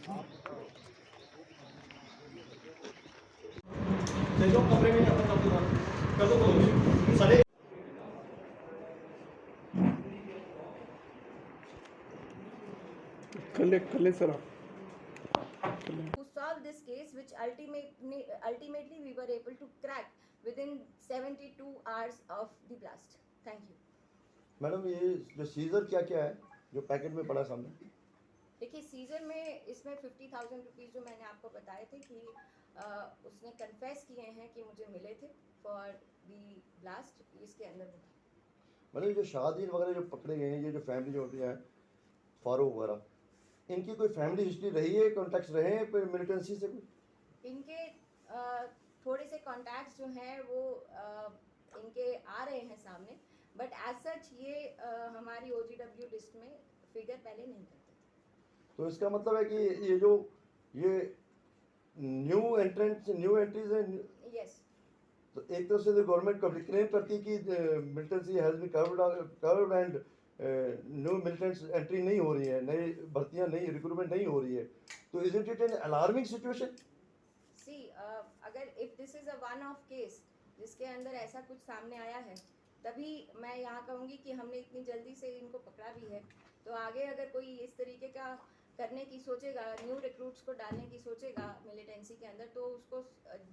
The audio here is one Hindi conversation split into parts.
जो कमरे में आता था कर दो सारे कल सर आप to solve this case, which ultimately we were able to crack within 72 hours of the blast. Thank you. Madam ये जो सीजर क्या क्या है जो पैकेट में पड़ा सामने? देखिए सीजर में इसमें 50,000 रुपीज़ जो मैंने आपको बताए थे कि उसने कन्फेस किए हैं कि मुझे मिले थे फॉर दी ब्लास्ट, इसके अंदर वो था। मतलब जो शाहदीन वगैरह जो पकड़े गए हैं, ये जो फैमिली जो होती है फारूक वगैरह, इनकी कोई फैमिली हिस्ट्री रही है, कॉन्टैक्ट्स रहे हैं फिर मिलिटेंसी से? इनके थोड़े से कॉन्टैक्ट्स जो हैं वो इनके आ रहे हैं सामने, बट एज सच ये हमारी OGW लिस्ट में फिगर पहले नहीं करते थे। तो इसका मतलब है कि ये न्यू एंट्रीज हैं। यस। तो एक तरफ से तो गवर्नमेंट को क्लेम करती है कि militancy has been curbed and new militants entry नहीं हो रही है, नई भर्तियां नहीं, रिक्रूटमेंट नहीं हो रही है, तो is it an alarming situation? See अगर if this is a one off case जिसके अंदर ऐसा कुछ सामने आया है, तभी मैं यहाँ कहूँगी कि हमने इतनी जल्दी से इनको पकड़ा भी है। तो आगे अगर कोई इस तरीके का करने की सोचेगा, न्यू रिक्रूट्स को डालने की सोचेगा मिलिटेंसी के अंदर, तो उसको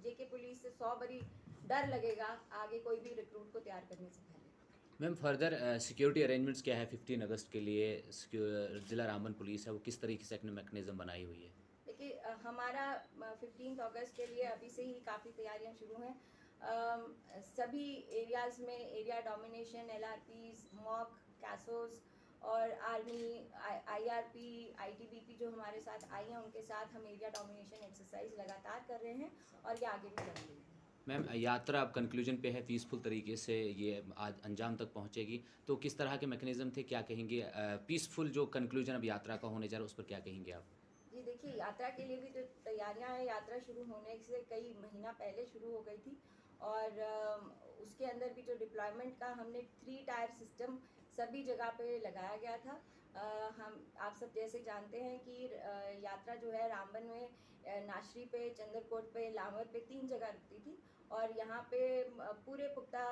जेके पुलिस से 100 बारी डर लगेगा आगे कोई भी रिक्रूट को तैयार करने से पहले। मैम फर्दर सिक्योरिटी अरेंजमेंट्स क्या है 15 अगस्त के लिए? जिला रामबन पुलिस है वो किस तरीके से अपने मैकेनिज्म बनाई हुई है? देखिए हमारा 15 अगस्त के लिए अभी से ही काफ़ी तैयारियां शुरू हैं। सभी एरियाज़ में एरिया डोमिनेशन, LRPs, मॉक, कैसोस और आर्मी, IRP, ITBP जो हमारे साथ आई हैं, उनके साथ हम एरिया डोमिनेशन एक्सरसाइज लगातार कर रहे हैं और ये आगे भी करेंगे। मैम यात्रा अब कंक्लूजन पे है, पीसफुल तरीके से ये आज अंजाम तक पहुंचेगी, तो किस तरह के मैकेनिज्म थे, क्या कहेंगे? पीसफुल जो कंक्लूजन अब यात्रा का होने जा रहा है उस पर क्या कहेंगे आप? जी देखिए यात्रा के लिए भी जो तैयारियां हैं, यात्रा शुरू होने से कई महीना पहले शुरू हो गई थी और उसके अंदर भी जो डिप्लॉयमेंट का हमने 3 टायर सिस्टम सभी जगह पे लगाया गया था। हम आप सब जैसे जानते हैं कि यात्रा जो है रामबन में नाशरी पे, चंद्रकोट पे, लामर पे 3 जगह रुकती थी और यहाँ पे पूरे पुख्ता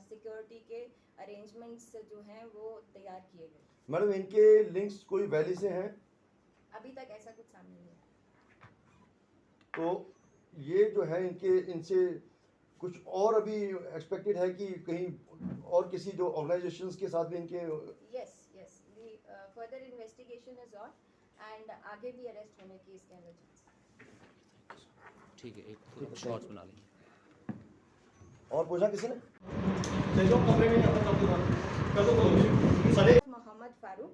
सिक्योरिटी के अरेंजमेंट्स जो हैं वो तैयार किए गए। मैडम इनके लिंक्स कोई वैली से हैं? अभी तक ऐसा कुछ सामने नहीं है। तो ये जो है इनसे कुछ और अभी एक्सपेक्टेड है कि कहीं और किसी जो ऑर्गेनाइजेशंस के साथ भी इनके? Yes yes, the further investigation is on and आगे भी अरेस्ट होने की इसके अंदर चांस। ठीक है, एक शॉर्ट्स बना लेंगे। और पूछा किसी ने? जो कमरे में आता था कर दो सारे Mohammed Farooq.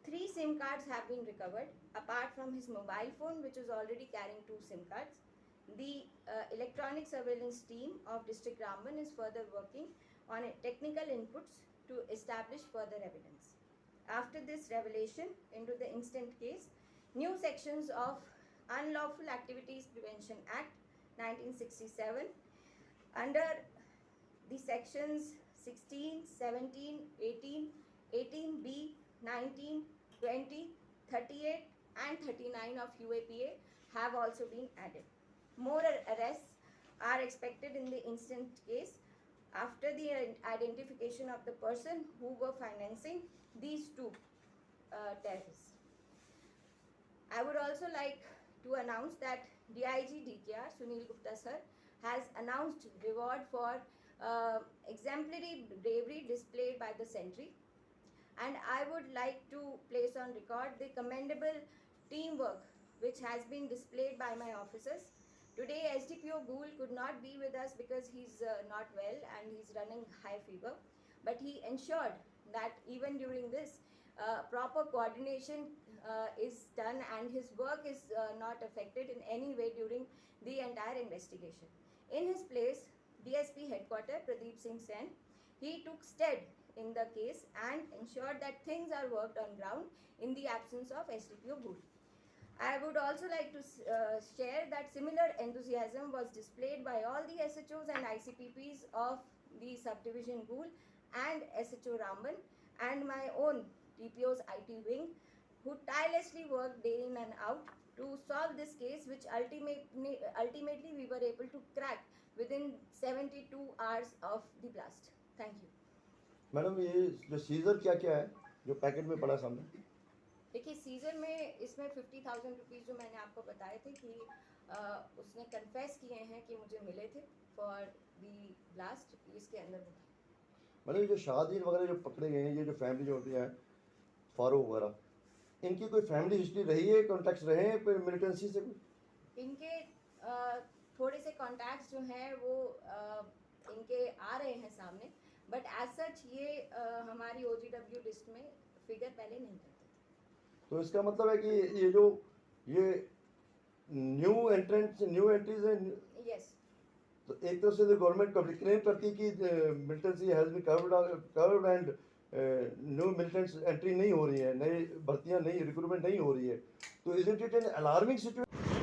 3 SIM cards have been recovered, apart from his mobile phone, which is already carrying 2 SIM cards. The electronic surveillance team of District Ramban is further working on technical inputs to establish further evidence. After this revelation into the instant case, new sections of Unlawful Activities Prevention Act 1967 under the sections 16, 17, 18, 18B, 19, 20, 38 and 39 of UAPA have also been added. More arrests are expected in the instant case after the identification of the person who were financing these 2 terrorists. I would also like to announce that DIG DKR Sunil Gupta sir has announced reward for exemplary bravery displayed by the sentry, and I would like to place on record the commendable teamwork which has been displayed by my officers. Today SDPO Ghoul could not be with us because he's not well and he's running high fever, but he ensured that even during this proper coordination is done and his work is not affected in any way during the entire investigation. In his place, DSP headquarters Pradeep Singh Sen, he took stead in the case and ensured that things are worked on ground in the absence of SDPO Ghoul. I would also like to share that similar enthusiasm was displayed by all the SHOs and ICPPs of the subdivision Ghoul and SHO Ramban and my own TPO's IT wing who tirelessly worked day in and out to solve this case, which ultimately we were able to crack within 72 hours of the blast. Thank you. Madam ये जो सीजर क्या क्या है जो पैकेट में पड़ा सामने? देखिए सीजर में इसमें 50,000 रुपीज़ जो मैंने आपको बताए थे कि उसने कन्फेस किए हैं कि मुझे मिले थे फॉर दी ब्लास्ट, इसके अंदर वो था। मैडम ये जो शादी वगैरह जो पकड़े गए हैं, ये जो फैमिली जो होती है फारूक वगैरह, इनकी कोई फैमिली हिस्ट्री रही है, कॉन्टैक्ट्स रहे हैं कोई मिलिटेंसी से? कोई इनके थोड़े से कॉन्टैक्ट्स जो हैं वो इनके आ रहे हैं सामने, बट एज सच ये हमारी OGW लिस्ट में फिगर पहले नहीं करते थे। तो इसका मतलब है कि ये न्यू एंट्रीज हैं। यस, तो एक तरफ से तो गवर्नमेंट क्लेम करती है कि militancy has been curbed and new militants entry नहीं हो रही है, नई भर्तियां नहीं, रिक्रूटमेंट नहीं हो रही है। तो isn't it an alarming situation?